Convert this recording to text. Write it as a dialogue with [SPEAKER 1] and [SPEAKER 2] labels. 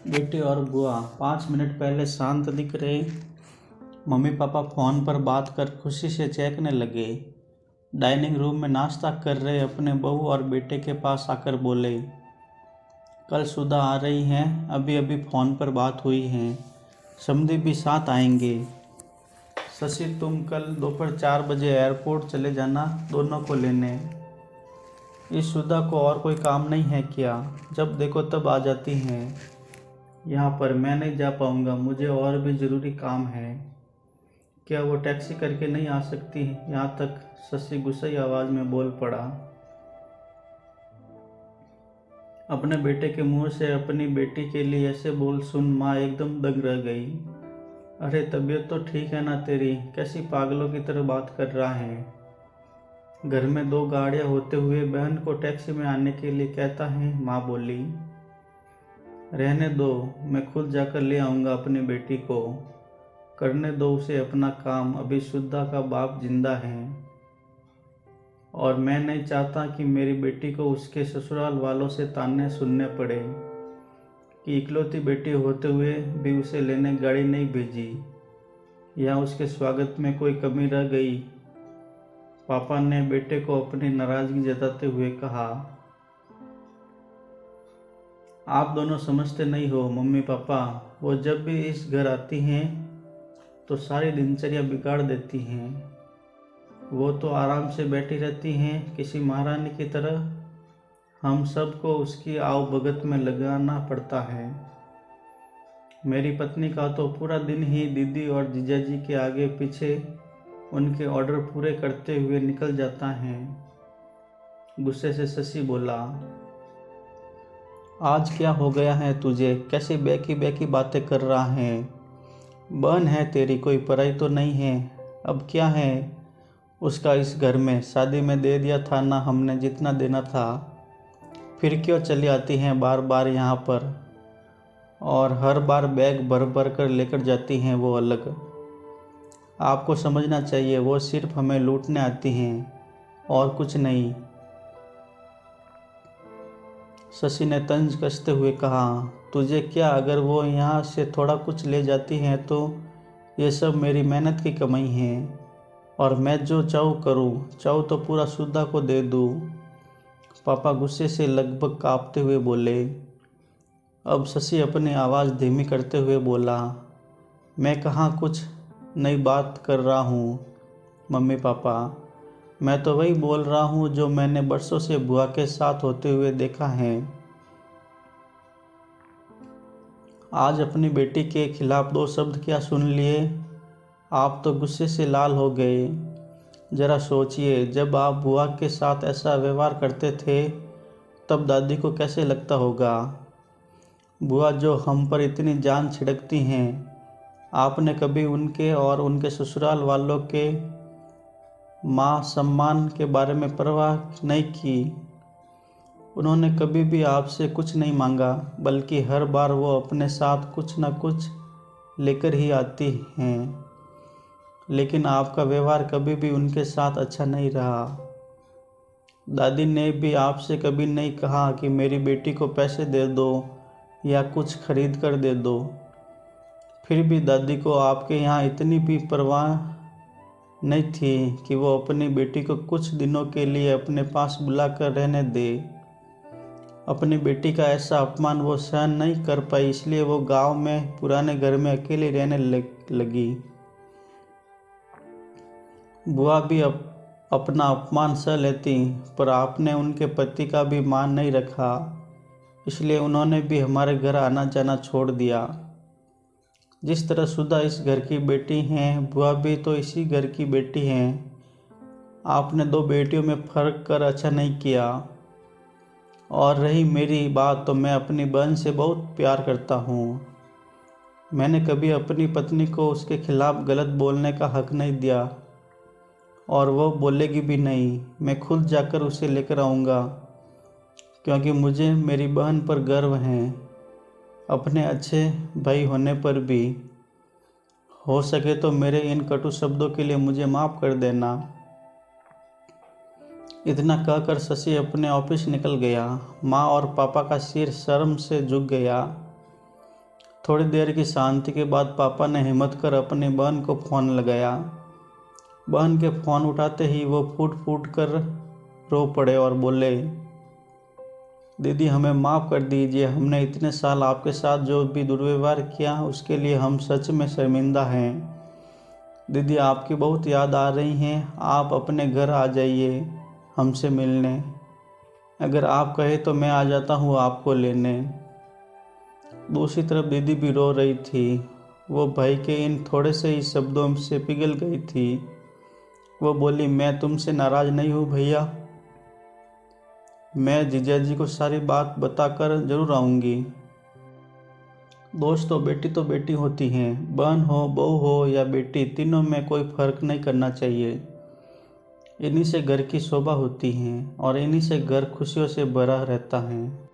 [SPEAKER 1] बेटी और बुआ 5 मिनट पहले शांत दिख रहे। मम्मी पापा फ़ोन पर बात कर खुशी से चहकने लगे। डाइनिंग रूम में नाश्ता कर रहे अपने बहू और बेटे के पास आकर बोले, कल सुधा आ रही हैं, अभी अभी फ़ोन पर बात हुई है, समधी भी साथ आएंगे। शशि तुम कल दोपहर 4 बजे एयरपोर्ट चले जाना दोनों को लेने। इस सुधा को और कोई काम नहीं है क्या? जब देखो तब आ जाती हैं। यहाँ पर मैं नहीं जा पाऊँगा, मुझे और भी ज़रूरी काम है। क्या वो टैक्सी करके नहीं आ सकती? यहाँ तक शशि गुस्साई आवाज़ में बोल पड़ा। अपने बेटे के मुंह से अपनी बेटी के लिए ऐसे बोल सुन माँ एकदम दंग रह गई। अरे तबीयत तो ठीक है ना तेरी? कैसी पागलों की तरह बात कर रहा है? घर में 2 गाड़ियाँ होते हुए बहन को टैक्सी में आने के लिए कहता है, माँ बोली। रहने दो, मैं खुद जाकर ले आऊँगा अपनी बेटी को। करने दो उसे अपना काम, अभी शुद्धा का बाप जिंदा है और मैं नहीं चाहता कि मेरी बेटी को उसके ससुराल वालों से ताने सुनने पड़े कि इकलौती बेटी होते हुए भी उसे लेने गाड़ी नहीं भेजी या उसके स्वागत में कोई कमी रह गई। पापा ने बेटे को अपनी नाराज़गी जताते हुए कहा, आप दोनों समझते नहीं हो मम्मी पापा, वो जब भी इस घर आती हैं तो सारी दिनचर्या बिगाड़ देती हैं। वो तो आराम से बैठी रहती हैं किसी महारानी की तरह। हम सबको उसकी आव भगत में लगाना पड़ता है। मेरी पत्नी का तो पूरा दिन ही दीदी और जीजाजी के आगे पीछे उनके ऑर्डर पूरे करते हुए निकल जाता है। गुस्से से शशि बोला, आज क्या हो गया है तुझे? कैसी बेकी बेकी बातें कर रहा है? बहन है तेरी, कोई पराई तो नहीं है। अब क्या है उसका इस घर में? शादी में दे दिया था ना हमने जितना देना था, फिर क्यों चली आती हैं बार बार यहाँ पर? और हर बार बैग भर भर कर लेकर जाती हैं वो अलग। आपको समझना चाहिए, वो सिर्फ हमें लूटने आती हैं और कुछ नहीं। शशि ने तंज कसते हुए कहा, तुझे क्या, अगर वो यहाँ से थोड़ा कुछ ले जाती हैं तो ये सब मेरी मेहनत की कमाई है और मैं जो चाहूँ करूँ, चाहूँ तो पूरा सुधा को दे दूँ। पापा गुस्से से लगभग कांपते हुए बोले। अब शशि अपनी आवाज़ धीमी करते हुए बोला, मैं कहाँ कुछ नई बात कर रहा हूँ मम्मी पापा, मैं तो वही बोल रहा हूँ जो मैंने बरसों से बुआ के साथ होते हुए देखा है। आज अपनी बेटी के खिलाफ 2 शब्द क्या सुन लिए? आप तो गुस्से से लाल हो गए। जरा सोचिए, जब आप बुआ के साथ ऐसा व्यवहार करते थे तब दादी को कैसे लगता होगा? बुआ जो हम पर इतनी जान छिड़कती हैं, आपने कभी उनके और उनके ससुराल वालों के माँ सम्मान के बारे में परवाह नहीं की। उन्होंने कभी भी आपसे कुछ नहीं मांगा, बल्कि हर बार वो अपने साथ कुछ न कुछ लेकर ही आती हैं। लेकिन आपका व्यवहार कभी भी उनके साथ अच्छा नहीं रहा। दादी ने भी आपसे कभी नहीं कहा कि मेरी बेटी को पैसे दे दो या कुछ खरीद कर दे दो। फिर भी दादी को आपके यहाँ इतनी भी परवाह नहीं थी कि वो अपनी बेटी को कुछ दिनों के लिए अपने पास बुलाकर रहने दे। अपनी बेटी का ऐसा अपमान वो सहन नहीं कर पाई, इसलिए वो गांव में पुराने घर में अकेली रहने लगी। बुआ भी अपना अपमान सह लेती, पर आपने उनके पति का भी मान नहीं रखा, इसलिए उन्होंने भी हमारे घर आना जाना छोड़ दिया। जिस तरह सुधा इस घर की बेटी हैं, बुआ भी तो इसी घर की बेटी हैं। आपने 2 बेटियों में फ़र्क कर अच्छा नहीं किया। और रही मेरी बात, तो मैं अपनी बहन से बहुत प्यार करता हूँ। मैंने कभी अपनी पत्नी को उसके खिलाफ़ गलत बोलने का हक नहीं दिया और वो बोलेगी भी नहीं। मैं खुद जाकर उसे लेकर आऊँगा, क्योंकि मुझे मेरी बहन पर गर्व है, अपने अच्छे भाई होने पर भी। हो सके तो मेरे इन कटु शब्दों के लिए मुझे माफ़ कर देना। इतना कहकर शशि अपने ऑफिस निकल गया। माँ और पापा का सिर शर्म से झुक गया। थोड़ी देर की शांति के बाद पापा ने हिम्मत कर अपनी बहन को फ़ोन लगाया। बहन के फ़ोन उठाते ही वो फूट फूट कर रो पड़े और बोले, दीदी हमें माफ़ कर दीजिए, हमने इतने साल आपके साथ जो भी दुर्व्यवहार किया उसके लिए हम सच में शर्मिंदा हैं। दीदी आपकी बहुत याद आ रही हैं, आप अपने घर आ जाइए हमसे मिलने। अगर आप कहें तो मैं आ जाता हूँ आपको लेने। दूसरी तरफ दीदी भी रो रही थी। वो भाई के इन थोड़े से ही शब्दों से पिघल गई थी। वो बोली, मैं तुमसे नाराज़ नहीं हूँ भैया, मैं जीजाजी को सारी बात बताकर ज़रूर आऊँगी। दोस्तों, बेटी तो बेटी होती हैं, बहन हो, बहू हो या बेटी, तीनों में कोई फ़र्क नहीं करना चाहिए। इन्हीं से घर की शोभा होती है और इन्हीं से घर खुशियों से भरा रहता है।